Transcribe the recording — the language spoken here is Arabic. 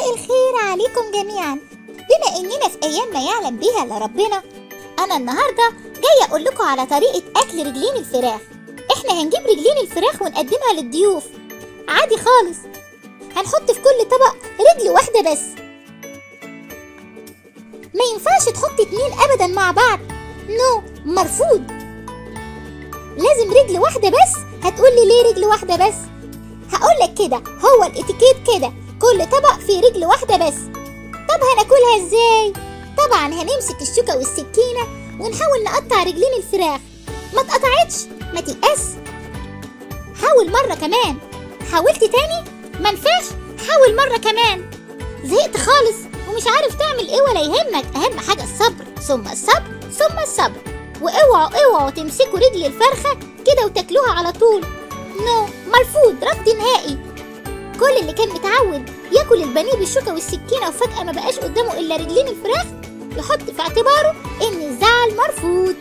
مساء الخير عليكم جميعا. بما اننا في ايام ما يعلم بيها الا ربنا، انا النهارده جايه اقول لكم على طريقه اكل رجلين الفراخ. احنا هنجيب رجلين الفراخ ونقدمها للضيوف عادي خالص. هنحط في كل طبق رجل واحده بس، ما ينفعش تحط 2 ابدا مع بعض، نو، مرفوض. لازم رجل واحده بس. هتقولي ليه رجل واحده بس؟ هقولك كده، هو الاتيكيت كده، كل طبق فيه رجل واحده بس. طب هناكلها ازاي؟ طبعا هنمسك الشوكه والسكينه ونحاول نقطع رجلين الفراخ. ما اتقطعتش ما تيأس، حاول مره كمان. حاولت تاني منفعش، حاول مره كمان. زهقت خالص ومش عارف تعمل ايه ولا يهمك، اهم حاجه الصبر ثم الصبر ثم الصبر. واوعوا تمسكوا رجل الفرخه كده وتاكلوها على طول، نو، مرفوض، رفض نهائي. كل اللي كان متعود ياكل البانيه بالشوكه والسكينه وفجاه ما بقاش قدامه الا رجلين الفراخ يحط في اعتباره ان الزعل مرفوض.